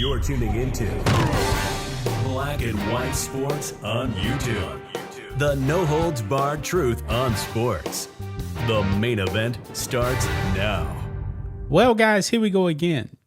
You're tuning into Black and White Sports on YouTube. The no-holds-barred truth on sports. The main event starts now. Well, guys, here we go again.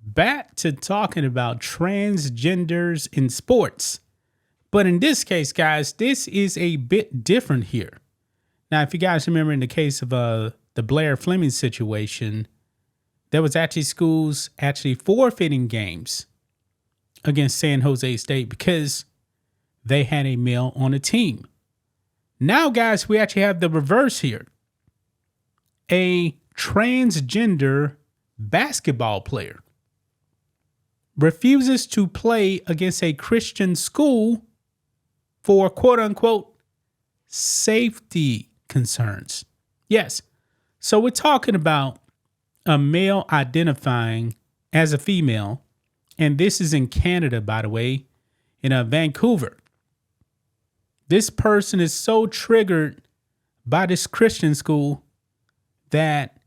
Back to talking about transgenders in sports. But in this case, guys, this is a bit different here. Now, if you guys remember in the case of the Blair Fleming situation, there was actually schools actually forfeiting games against San Jose State because they had a male on the team. Now, guys, we actually have the reverse here. A transgender basketball player refuses to play against a Christian school for quote unquote safety concerns. Yes. So we're talking about a male identifying as a female, and this is in Canada, by the way, in Vancouver. This person is so triggered by this Christian school that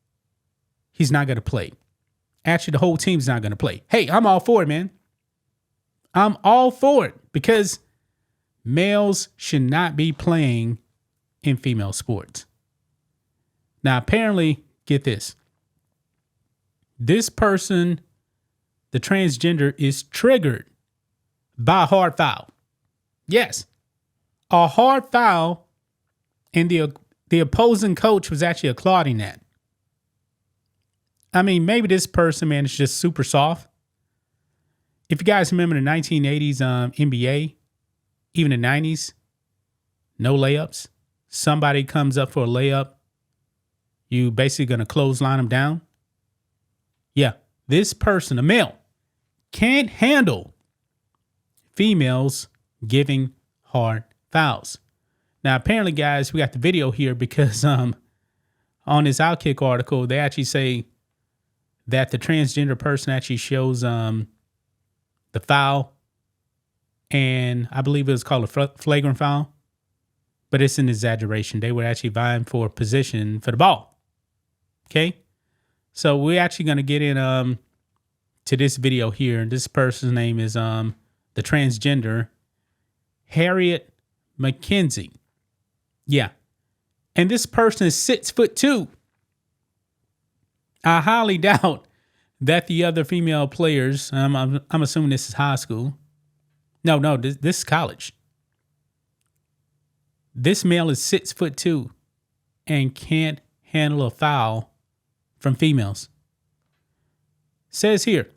he's not going to play. Actually, the whole team's not going to play. Hey, I'm all for it, man. I'm all for it because males should not be playing in female sports. Now, apparently, get this. This person, the transgender, is triggered by a hard foul. Yes, a hard foul, and the opposing coach was actually applauding that. I mean, maybe this person, man, is just super soft. If you guys remember the 1980s NBA, even the 90s, no layups. Somebody comes up for a layup, you basically going to clothesline them down. Yeah, this person, a male, can't handle females giving hard fouls. Now, apparently, guys, we got the video here because on this Outkick article, they actually say that the transgender person actually shows the foul, and I believe it was called a flagrant foul, but it's an exaggeration. They were actually vying for position for the ball. Okay? So we're actually going to get in to this video here. This person's name is the transgender Harriette McKenzie. Yeah. And this person is 6'2". I highly doubt that the other female players, I'm assuming this is high school. No, this is college. This male is 6'2" and can't handle a foul from females. Says here,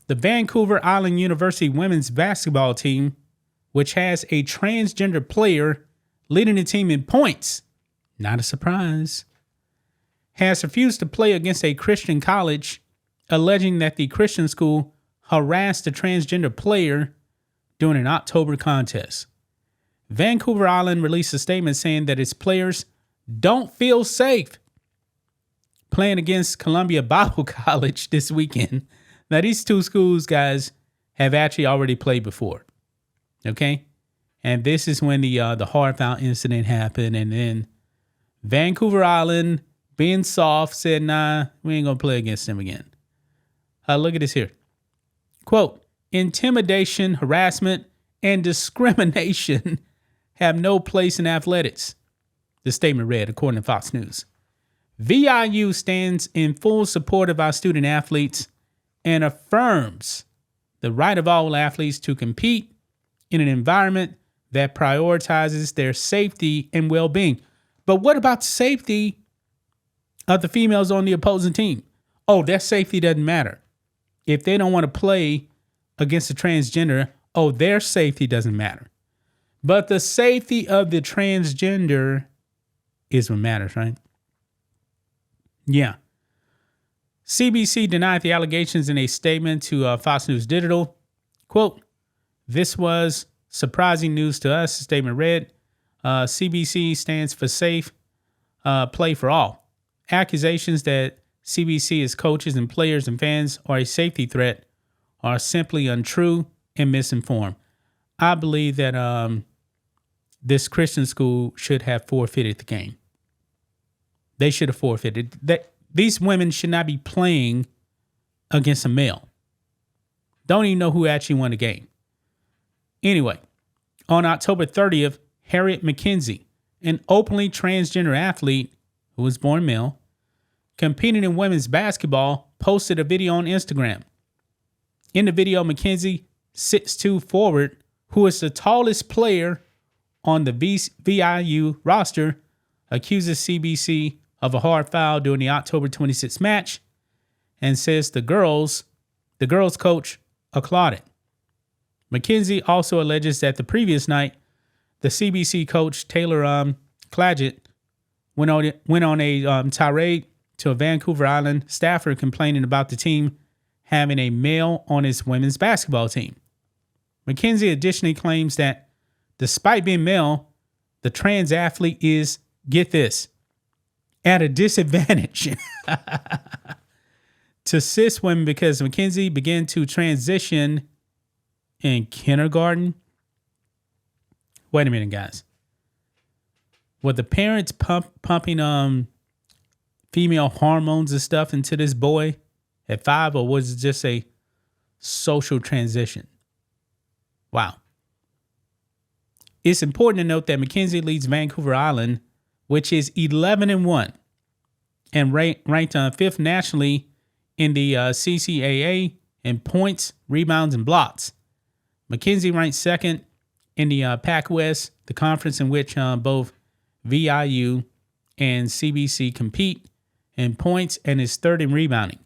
the Vancouver Island University women's basketball team, which has a transgender player leading the team in points, not a surprise, has refused to play against a Christian college, alleging that the Christian school harassed the transgender player during an October contest. Vancouver Island released a statement saying that its players don't feel safe playing against Columbia Bible College this weekend. Now, these two schools, guys, have actually already played before. Okay? And this is when the hard foul incident happened. And then Vancouver Island, being soft, said, nah, we ain't going to play against them again. Look at this here. Quote, intimidation, harassment, and discrimination have no place in athletics. The statement read, according to Fox News. VIU stands in full support of our student athletes and affirms the right of all athletes to compete in an environment that prioritizes their safety and well-being. But what about the safety of the females on the opposing team? Oh, their safety doesn't matter. If they don't want to play against a transgender, oh, their safety doesn't matter. But the safety of the transgender is what matters, right? Yeah. CBC denied the allegations in a statement to Fox News Digital. Quote, this was surprising news to us, the statement read. CBC stands for safe play for all. Accusations that CBC's coaches and players and fans are a safety threat are simply untrue and misinformed. I believe that this Christian school should have forfeited the game. They should have forfeited. That these women should not be playing against a male. don't even know who actually won the game. Anyway, on October 30th, Harriette McKenzie, an openly transgender athlete who was born male, competing in women's basketball, posted a video on Instagram. In the video, McKenzie, 6'2" forward, who is the tallest player on the VIU roster, accuses CBC of a hard foul during the October 26th match and says the girls' coach applauded. McKenzie also alleges that the previous night, the CBC coach Taylor Claggett went on a tirade to a Vancouver Island staffer complaining about the team having a male on its women's basketball team. McKenzie additionally claims that despite being male, the trans athlete is, get this, at a disadvantage to cis women because McKenzie began to transition in kindergarten. Wait a minute, guys. Were the parents pumping female hormones and stuff into this boy at 5, or was it just a social transition? Wow. It's important to note that McKenzie leads Vancouver Island, which is 11-1 and ranked 5th nationally in the CCAA in points, rebounds, and blocks. McKenzie ranked 2nd in the Pac West, the conference in which both VIU and CBC compete in points, and is 3rd in rebounding.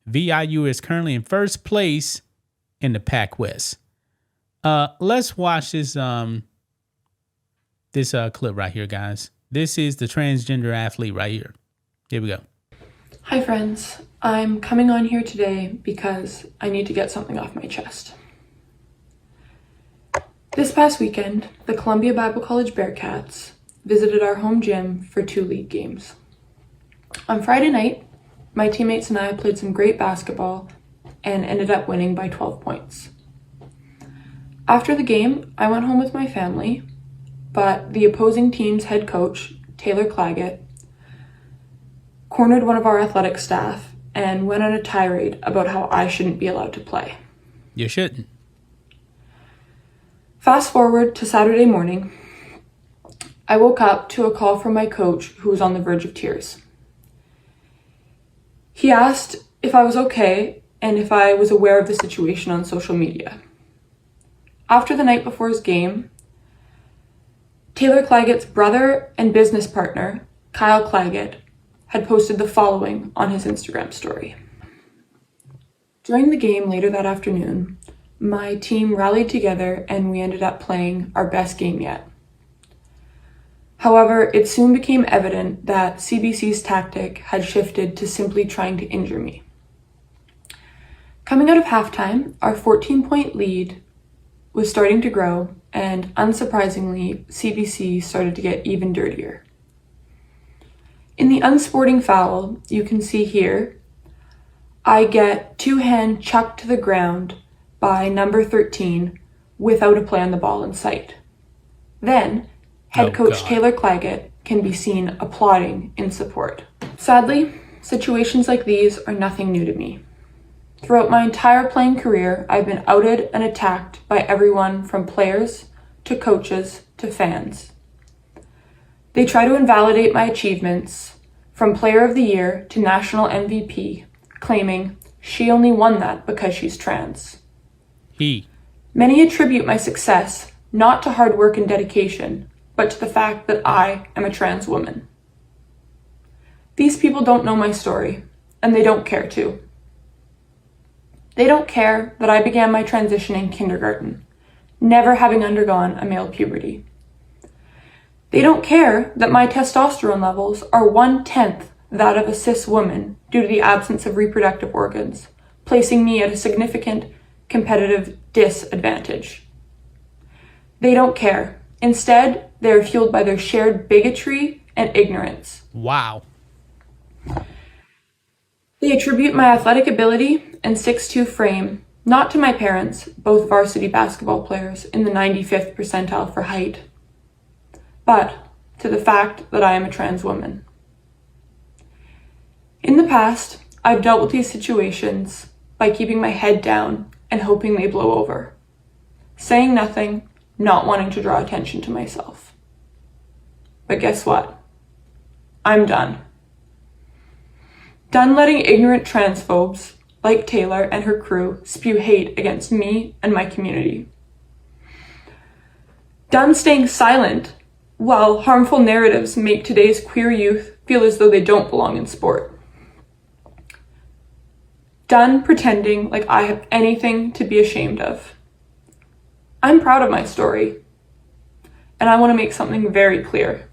VIU is currently in 1st place in the Pac West. Let's watch this clip right here, guys. This is the transgender athlete right here. Here we go. Hi friends, I'm coming on here today because I need to get something off my chest. This past weekend, the Columbia Bible College Bearcats visited our home gym for 2 league games. On Friday night, my teammates and I played some great basketball and ended up winning by 12 points. After the game, I went home with my family, but the opposing team's head coach, Taylor Claggett, cornered one of our athletic staff and went on a tirade about how I shouldn't be allowed to play. You shouldn't. Fast forward to Saturday morning, I woke up to a call from my coach who was on the verge of tears. He asked if I was okay and if I was aware of the situation on social media. After the night before his game, Taylor Claggett's brother and business partner, Kyle Claggett, had posted the following on his Instagram story. During the game later that afternoon, my team rallied together and we ended up playing our best game yet. However, it soon became evident that CBC's tactic had shifted to simply trying to injure me. Coming out of halftime, our 14-point lead was starting to grow, and unsurprisingly, CBC started to get even dirtier. In the unsporting foul, you can see here, I get 2-hand chucked to the ground by number 13 without a play on the ball in sight. Then, head coach Taylor Claggett can be seen applauding in support. Sadly, situations like these are nothing new to me. Throughout my entire playing career, I've been outed and attacked by everyone from players to coaches to fans. They try to invalidate my achievements, from Player of the Year to National MVP, claiming she only won that because she's trans. Many attribute my success not to hard work and dedication, but to the fact that I am a trans woman. These people don't know my story, and they don't care to. They don't care that I began my transition in kindergarten, never having undergone a male puberty. They don't care that my testosterone levels are 1/10 that of a cis woman due to the absence of reproductive organs, placing me at a significant competitive disadvantage. They don't care. Instead, they are fueled by their shared bigotry and ignorance. Wow. They attribute my athletic ability and 6'2" frame not to my parents, both varsity basketball players in the 95th percentile for height, but to the fact that I am a trans woman. In the past, I've dealt with these situations by keeping my head down and hoping they blow over. Saying nothing, not wanting to draw attention to myself. But guess what? I'm done. Done letting ignorant transphobes like Taylor and her crew spew hate against me and my community. Done staying silent while harmful narratives make today's queer youth feel as though they don't belong in sport. Done pretending like I have anything to be ashamed of. I'm proud of my story, and I want to make something very clear.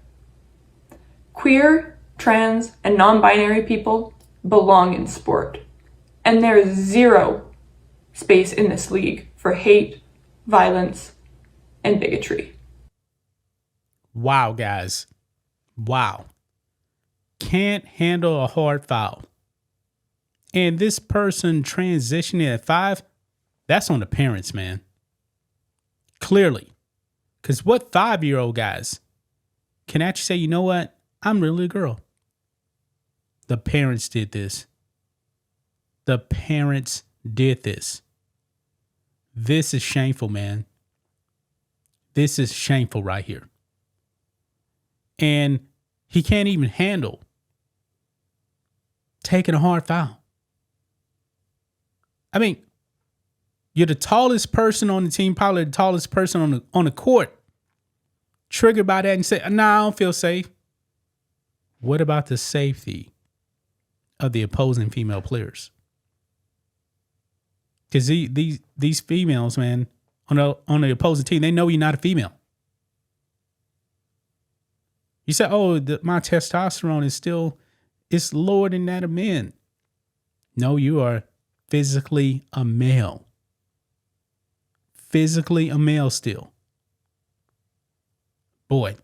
Queer, trans, and non-binary people belong in sport, and there is zero space in this league for hate, violence, and bigotry. Wow, guys. Wow. Can't handle a hard foul. And this person transitioning at 5, that's on the parents, man. Clearly. Because what 5-year-old guys can actually say, you know what? I'm really a girl. The parents did this. The parents did this. This is shameful, man. This is shameful right here. And he can't even handle taking a hard foul. I mean, you're the tallest person on the team, probably the tallest person on the court. Triggered by that and say, nah, I don't feel safe. What about the safety of the opposing female players? Because these females, man, on the opposing team, they know you're not a female. You say, oh, my testosterone it's lower than that of men. No, you are physically a male. Physically a male still. Boy,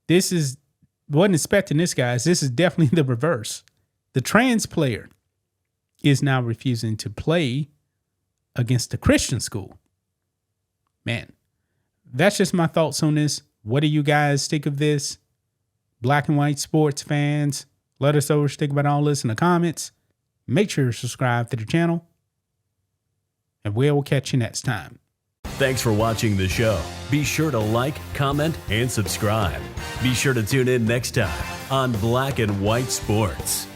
wasn't expecting this, guys. This is definitely the reverse. The trans player is now refusing to play against the Christian school. Man, that's just my thoughts on this. What do you guys think of this? Black and white sports fans, let us know what you think about all this in the comments. Make sure to subscribe to the channel, and we will catch you next time. Thanks for watching the show. Be sure to like, comment, and subscribe. Be sure to tune in next time on Black and White Sports.